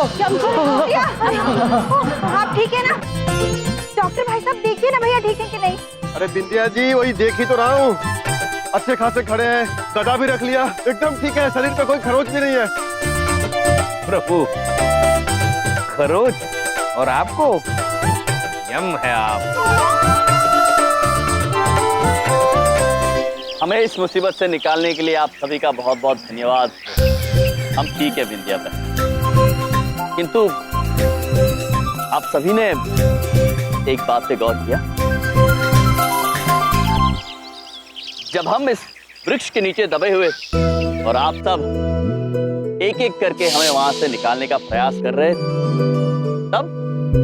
आप ठीक है ना डॉक्टर भाई साहब? देखिए ना भैया ठीक है कि नहीं। अरे बिंदिया जी वही देख ही तो रहा हूँ, अच्छे खासे खड़े हैं, गदा भी रख लिया, एकदम ठीक है, शरीर पे कोई खरोच भी नहीं है। प्रभु, खरोच और आपको यम है आप। हमें इस मुसीबत से निकालने के लिए आप सभी का बहुत बहुत धन्यवाद। हम ठीक है बिंदिया बहन, किंतु आप सभी ने एक बात पे गौर किया? जब हम इस वृक्ष के नीचे दबे हुए और आप सब एक एक करके हमें वहां से निकालने का प्रयास कर रहे थे, तब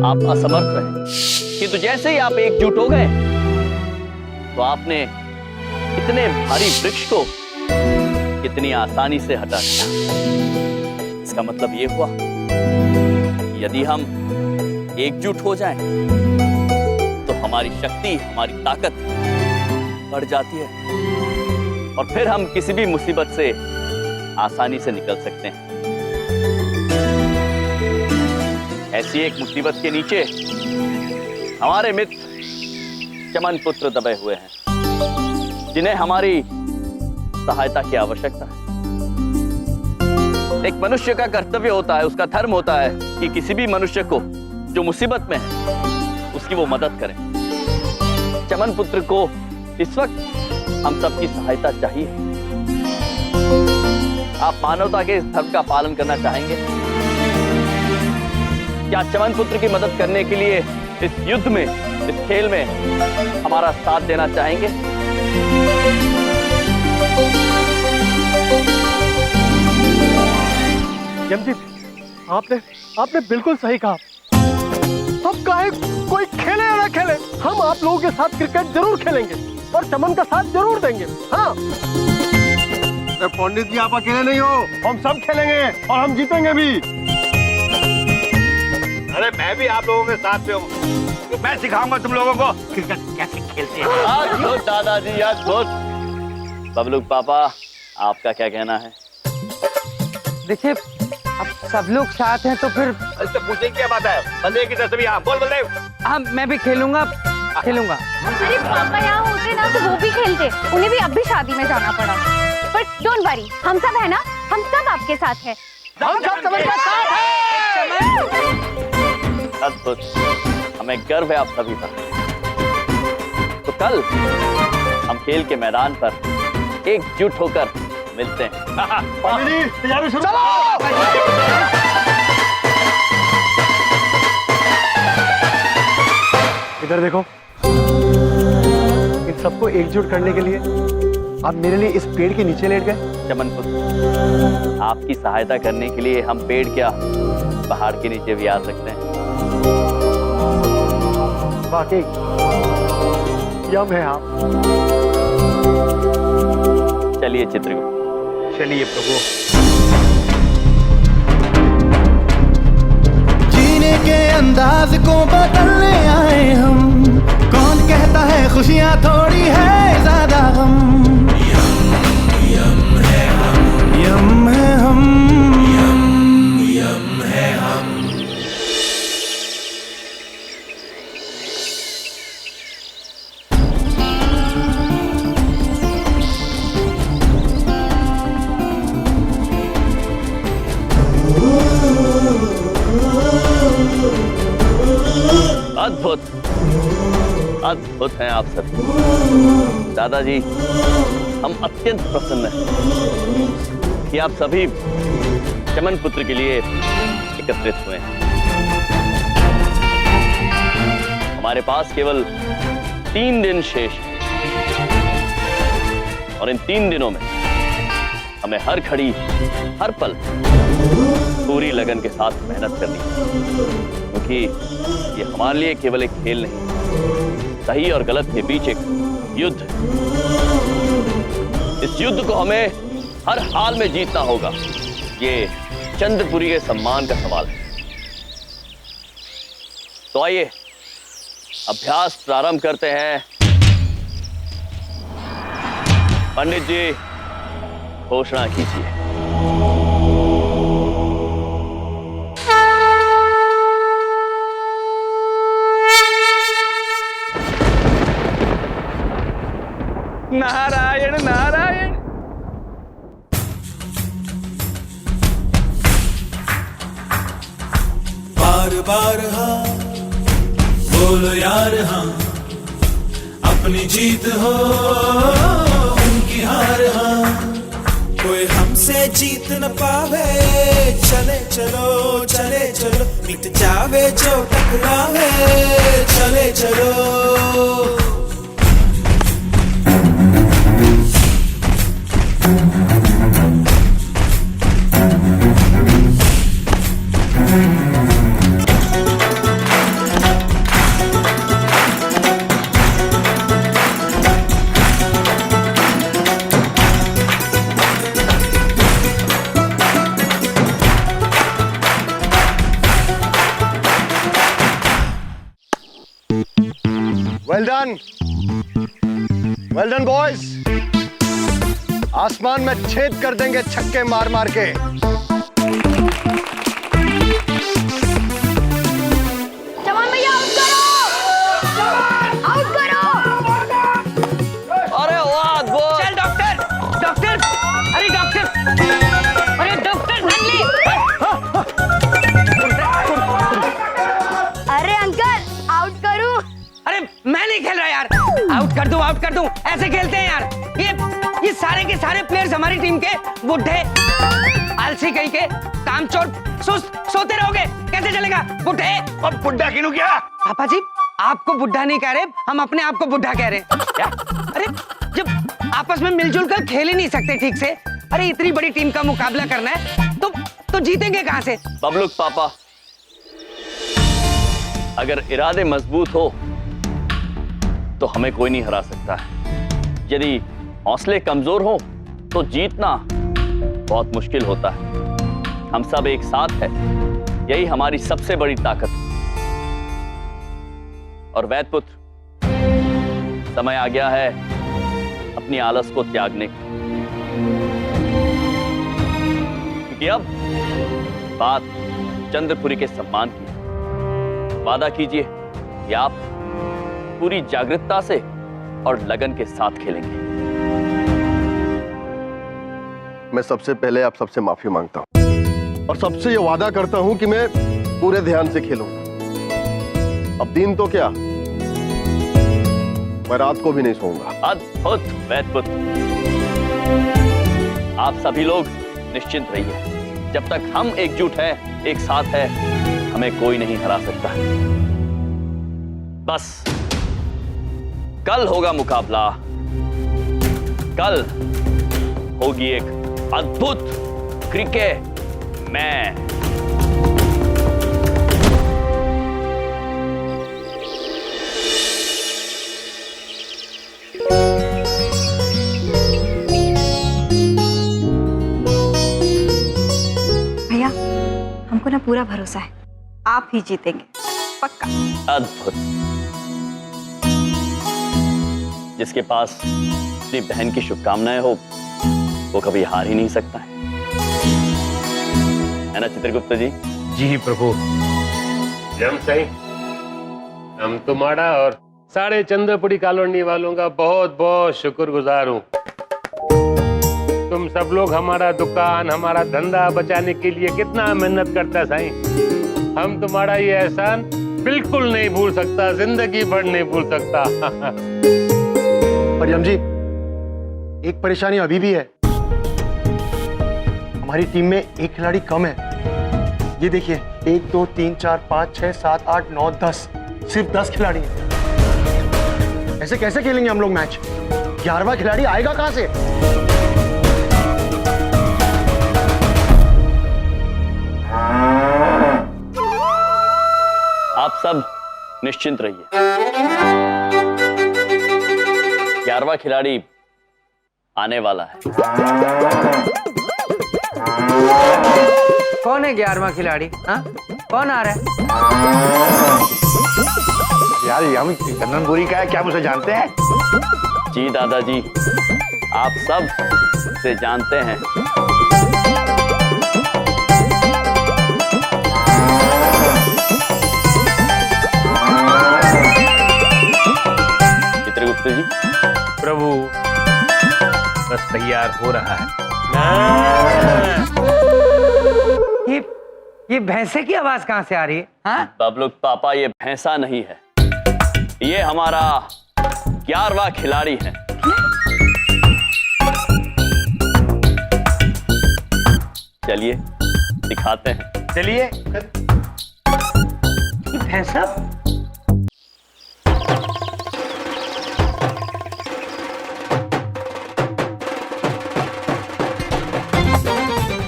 आप असमर्थ रहे, किंतु जैसे ही आप एकजुट हो गए तो आपने इतने भारी वृक्ष को कितनी आसानी से हटा दिया। इसका मतलब ये हुआ कि यदि हम एकजुट हो जाएं तो हमारी शक्ति, हमारी ताकत बढ़ जाती है और फिर हम किसी भी मुसीबत से आसानी से निकल सकते हैं। ऐसी एक मुसीबत के नीचे हमारे मित्र चमन पुत्र दबे हुए हैं, जिन्हें हमारी सहायता की आवश्यकता है। एक मनुष्य का कर्तव्य होता है, उसका धर्म होता है कि किसी भी मनुष्य को जो मुसीबत में है उसकी वो मदद करें। चमन पुत्र को इस वक्त हम सबकी सहायता चाहिए। आप मानवता के इस धर्म का पालन करना चाहेंगे? क्या चमन पुत्र की मदद करने के लिए इस युद्ध में, इस खेल में हमारा साथ देना चाहेंगे? यमजी, आपने बिल्कुल सही कहा। अब काहे कोई खेले या ना खेले, हम आप लोगों के साथ क्रिकेट जरूर खेलेंगे और चमन का साथ जरूर देंगे। हाँ पंडित जी, आप अकेले नहीं हो, हम सब खेलेंगे और हम जीतेंगे भी। अरे मैं भी आप लोगों के साथ पे हूँ, मैं सिखाऊंगा तुम लोगों को क्रिकेट कैसे खेलते हैं। अद्भुत दादाजी, अद्भुत। बबलू पापा, आपका क्या कहना है? देखिए, अब सब लोग साथ हैं तो फिर इससे पूछने की क्या बात है? बंदे की तरफ भी आप बोल बलदेव। हाँ, मैं भी खेलूंगा। अरे पापा यहाँ होते ना तो वो भी खेलते, उन्हें भी अब भी शादी में जाना पड़ा। पर डोंट वरी, हम सब है ना, हम सब आपके साथ हैं। हम सब चमन के साथ हैं। अद्भुत, हमें गर्व है आप सभी पर। तो कल हम खेल के मैदान पर एकजुट होकर मिलते हैं। तैयारी शुरू। इधर देखो, इन सबको एकजुट करने के लिए आप मेरे लिए इस पेड़ के नीचे लेट गए। चमन पुत्र, आपकी सहायता करने के लिए हम पेड़ क्या, पहाड़ के नीचे भी आ सकते हैं। वाकई यम है आप। चलिए चित्रगुप्त, चलिए प्रभु। जीने के अंदाज को बदलने आए हम, कौन कहता है खुशियां थोड़ी है ज्यादा गम। यम है हम, यम है हम, यम है हम। अद्भुत, अद्भुत हैं आप सब। दादाजी, हम अत्यंत प्रसन्न हैं कि आप सभी चमन पुत्र के लिए एकत्रित हुए हैं। हमारे पास केवल 3 दिन शेष है और इन 3 दिनों में हमें हर घड़ी, हर पल पूरी लगन के साथ मेहनत करनी है, क्योंकि ये हमारे लिए केवल एक खेल नहीं, सही और गलत के बीच एक युद्ध। इस युद्ध को हमें हर हाल में जीतना होगा। ये चंद्रपुरी के सम्मान का सवाल है। तो आइए अभ्यास प्रारंभ करते हैं। पंडित जी, घोषणा कीजिए। बार बार हाँ बोलो यार हाँ, अपनी जीत हो उनकी हार हाँ, कोई हमसे जीत न पावे, चले चलो चले चलो, मिट जावे जो टकरावे, चले चलो। वेल डन बॉयज, आसमान में छेद कर देंगे छक्के मार मार के। चमन भैया आउट करो, आउट करो। अरे वाह गोल। चल डॉक्टर, डॉक्टर, अरे डॉक्टर, अरे डॉक्टर नल्ली। अरे अंकल आउट करूं? अरे मैं नहीं खेल रहा यार, आउट कर दूं, ऐसे खेलते हैं यार। ये सारे के सारे प्लेयर्स हमारी टीम के बुढ़े आलसी कहीं के कामचोर सुस्त सोते रहोगे, कैसे चलेगा? बुढ़े। अब बुढ़ा क्यों क्या? पापा जी आपको बुढ़ा नहीं कह रहे, हम अपने आप को बुढ़ा कह रहे हैं। क्या? अरे जब आपस में मिलजुल कर खेल ही नहीं सकते ठीक से, अरे इतनी बड़ी टीम का मुकाबला करना है तो जीतेंगे कहां से? बबलूक पापा, अगर इरादे मजबूत हो तो हमें कोई नहीं हरा सकता है। यदि हौसले कमजोर हो तो जीतना बहुत मुश्किल होता है। हम सब एक साथ हैं, यही हमारी सबसे बड़ी ताकत है। और वैद पुत्र, समय आ गया है अपनी आलस को त्यागने का, क्योंकि अब बात चंद्रपुरी के सम्मान की है। वादा कीजिए कि आप पूरी जागरूकता से और लगन के साथ खेलेंगे। मैं सबसे पहले आप सबसे माफी मांगता हूं और सबसे ये वादा करता हूं कि मैं पूरे ध्यान से खेलूंगा। अब दिन तो क्या, मैं रात को भी नहीं सोऊंगा। अद्भुत वैद पुत्र, आप सभी लोग निश्चिंत रहिए। जब तक हम एकजुट हैं, एक साथ हैं, हमें कोई नहीं हरा सकता। बस कल होगा मुकाबला, कल होगी एक अद्भुत क्रिकेट मैच। भैया हमको ना पूरा भरोसा है, आप ही जीतेंगे पक्का। अद्भुत। जिसके पास अपनी बहन की शुभकामनाएं हो वो कभी हार ही नहीं सकता है ना चित्रगुप्त जी? जी प्रभु। जम सही, हम तुम्हारा और सारे चंद्रपुरी कॉलोनी वालों का बहुत बहुत शुक्रगुजार हूँ। तुम सब लोग हमारा दुकान, हमारा धंधा बचाने के लिए कितना मेहनत करता साईं। हम तुम्हारा ये एहसान बिल्कुल नहीं भूल सकता, जिंदगी भर नहीं भूल सकता। पर यम जी, एक परेशानी अभी भी है, हमारी टीम में एक खिलाड़ी कम है। ये देखिए, 1 2 3 4 5 6 7 8 9 10, सिर्फ 10 खिलाड़ी हैं। ऐसे कैसे खेलेंगे हम लोग मैच? 11वां खिलाड़ी आएगा कहां से? आप सब निश्चिंत रहिए, 11वां खिलाड़ी आने वाला है। कौन है 11वां खिलाड़ी? हाँ, कौन आ रहा है? यार हम चंद्रपुरी का है, क्या मुझे जानते हैं? जी दादाजी, आप सब से जानते हैं। चित्रगुप्त जी। प्रभु बस तैयार हो रहा है। ये भैंसे की आवाज कहाँ से आ रही है? हाँ? बबलू पापा, ये भैंसा नहीं है, ये हमारा 11वां खिलाड़ी है। चलिए दिखाते हैं। चलिए। ये भैंसा?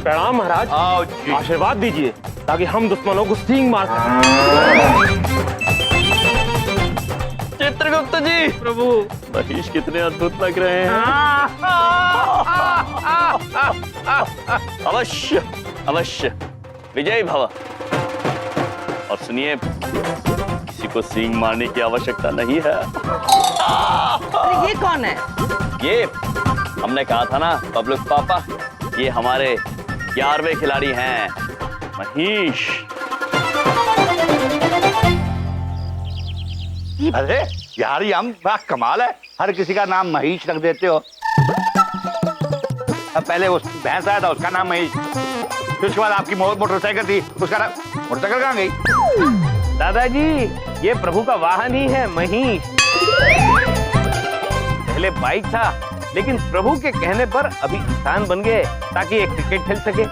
प्रणाम महाराज। आओ जी। आशीर्वाद दीजिए ताकि हम दुश्मनों को सींग मार सकें। चित्रगुप्त जी, प्रभु महेश कितने अद्भुत लग रहे हैं। अवश्य अवश्य विजयी भव। और सुनिए, किसी को सींग मारने की आवश्यकता नहीं है। अरे ये कौन है? ये हमने कहा था ना बबलू पापा, ये हमारे 11वें खिलाड़ी हैं, महेश। अरे यार, ये हम बड़ा कमाल है, हर किसी का नाम महेश रख देते हो। अब पहले उस भैंस आया था, उसका नाम महेश, फिर उसके बाद आपकी मोटरसाइकिल थी, उसका नाम मोटरसाइकिल कहाँ गई? दादाजी, ये प्रभु का वाहन ही है, महेश। पहले बाइक था, लेकिन प्रभु के कहने पर अभी इंसान बन गए ताकि ये क्रिकेट खेल सके।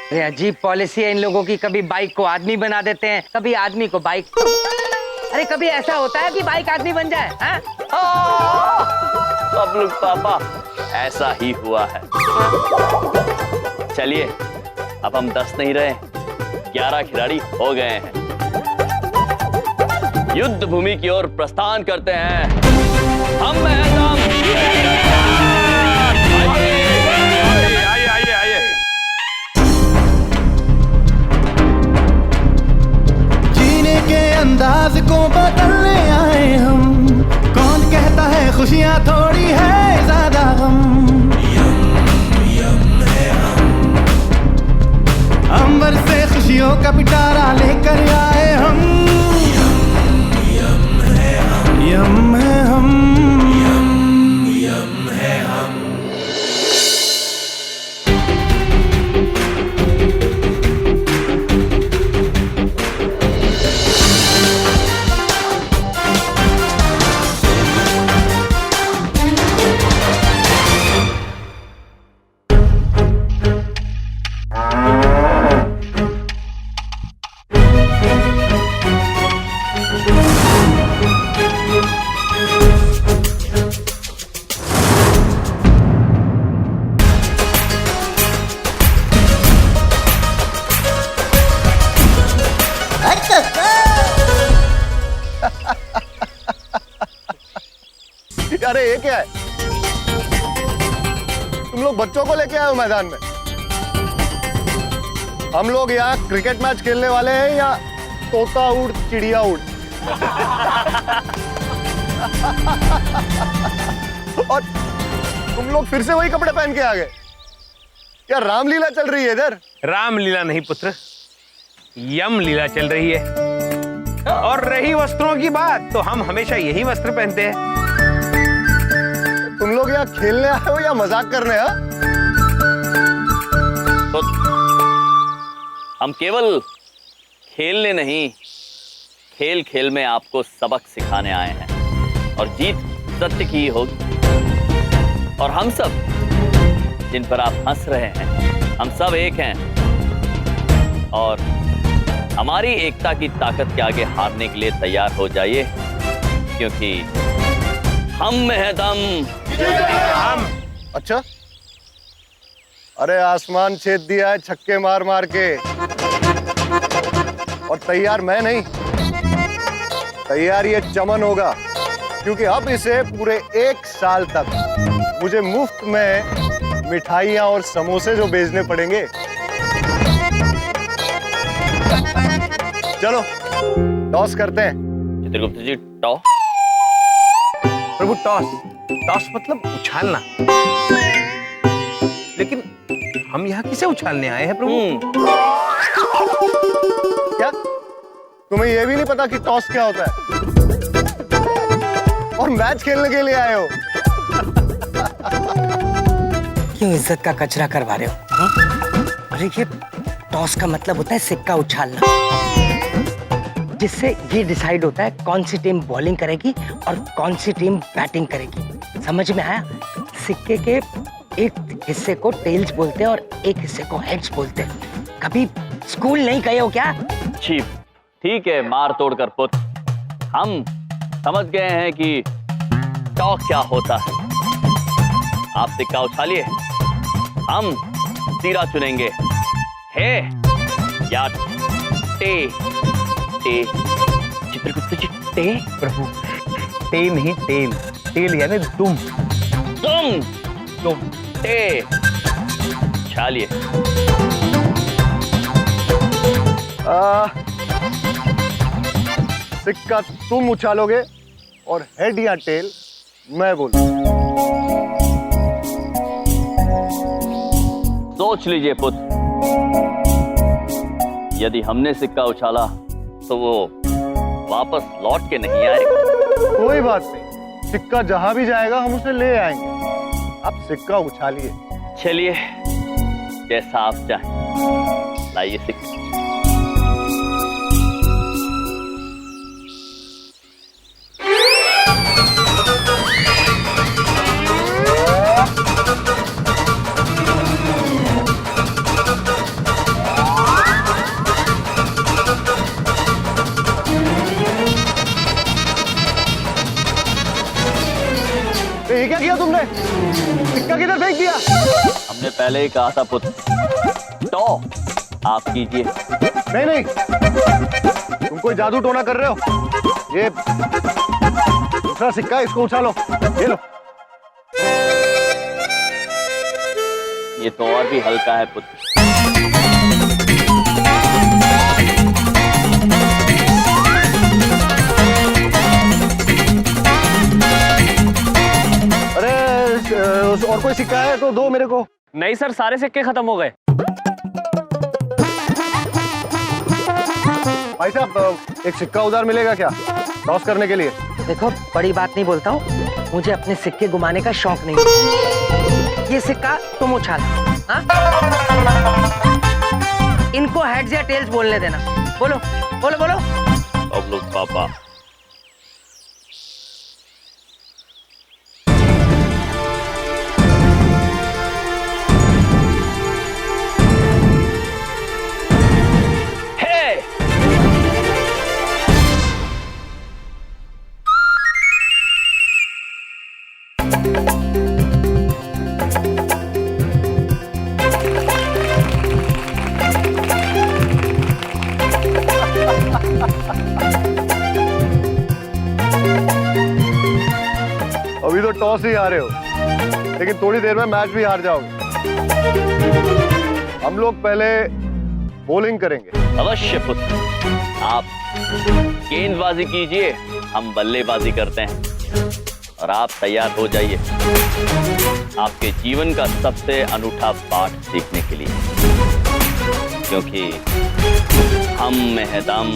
अरे अजीब पॉलिसी है इन लोगों की, कभी बाइक को आदमी बना देते हैं, कभी आदमी को बाइक। अरे कभी ऐसा होता है कि बाइक आदमी बन जाए? हाँ? बबलू पापा, ऐसा ही हुआ है। चलिए, अब हम 10 नहीं रहे, 11 खिलाड़ी हो गए हैं। युद्ध भूमि की ओर प्रस्थान करते हैं। हम आइए। जीने के अंदाज को बदलने आए हम। कौन कहता है खुशियां थोड़ी है ज्यादा गम। अंबर से खुशियों का पिटारा लेकर आए हम। यम है हम। अरे ये क्या है? तुम लोग बच्चों को लेके आए हो मैदान में? हम लोग यहाँ क्रिकेट मैच खेलने वाले हैं या तोता उड़ चिड़िया उड़? और तुम लोग फिर से वही कपड़े पहन के आ गए? क्या रामलीला चल रही है इधर? रामलीला नहीं पुत्र, यम लीला चल रही है। और रही वस्त्रों की बात, तो हम हमेशा यही वस्त्र पहनते हैं। तुम लोग यहाँ खेलने आए हो या मजाक करने? तो हम केवल खेलने नहीं, खेल खेल में आपको सबक सिखाने आए हैं। और जीत सत्य की ही होगी। और हम सब जिन पर आप हंस रहे हैं, हम सब एक हैं। और हमारी एकता की ताकत के आगे हारने के लिए तैयार हो जाइए, क्योंकि हम में है दम। हम? अच्छा, अरे आसमान छेद दिया है छक्के मार मार के। और तैयार मैं नहीं, तैयार ये चमन होगा, क्योंकि अब इसे पूरे 1 साल तक मुझे मुफ्त में मिठाइयां और समोसे जो भेजने पड़ेंगे। चलो टॉस करते हैं। चित्रगुप्त जी, टॉस? प्रभु टॉस? टॉस मतलब उछालना। लेकिन हम यहाँ किसे उछालने आए हैं प्रभु? क्या तुम्हें यह भी नहीं पता कि टॉस क्या होता है? और मैच खेलने के लिए आए हो? क्यों इज्जत का कचरा करवा रहे हो? अरे ये टॉस का मतलब होता है सिक्का उछालना, जिससे ये डिसाइड होता है कौन सी टीम बॉलिंग करेगी और कौन सी टीम बैटिंग करेगी। समझ में आया? सिक्के के एक हिस्से को टेल्स बोलते हैं और एक हिस्से को हेड्स बोलते हैं। कभी स्कूल नहीं गए हो क्या? चीफ, ठीक है, मार तोड़ कर पुत, हम समझ गए हैं कि टॉस क्या होता है। आप सिक्का उछालिए, हम तीरा चुनेंगे, है या टे। टे चित्रगुप्त जी, टे प्रभु, टे नहीं तेल, तेल यानी तुम। तुम टे उछालिए। सिक्का तुम उछालोगे और हेड या टेल मैं बोलूं। सोच लीजिए पुत, यदि हमने सिक्का उछाला तो वो वापस लौट के नहीं आएगा। कोई बात नहीं, सिक्का जहां भी जाएगा हम उसे ले आएंगे। आप सिक्का उछालिए। चलिए, जैसा आप चाहें, लाइए सिक्का। ये क्या किया तुमने? सिक्का किधर फेंक दिया? हमने पहले ही कहा था पुत, टॉ आप कीजिए। नहीं नहीं, तुम कोई जादू टोना कर रहे हो। ये दूसरा सिक्का, इसको उछालो। ये लो। ये तो और भी हल्का है पुत। अरे और कोई सिक्का है तो दो मेरे को। नहीं सर, सारे सिक्के खत्म हो गए। भाई साहब, एक सिक्का उधार मिलेगा क्या टॉस करने के लिए? देखो, बड़ी बात नहीं बोलता हूँ, मुझे अपने सिक्के घुमाने का शौक नहीं। ये सिक्का तुम उछाल, हाँ? इनको हेड्स या टेल्स बोलने देना। बोलो बोलो बोलो। अब लोग पापा। अभी तो टॉस ही हारे हो, लेकिन थोड़ी देर में मैच भी हार जाओगे। हम लोग पहले बॉलिंग करेंगे। अवश्य पुत्र, आप गेंदबाजी कीजिए, हम बल्लेबाजी करते हैं, और आप तैयार हो जाइए आपके जीवन का सबसे अनूठा पाठ सीखने के लिए, क्योंकि हम में है दम।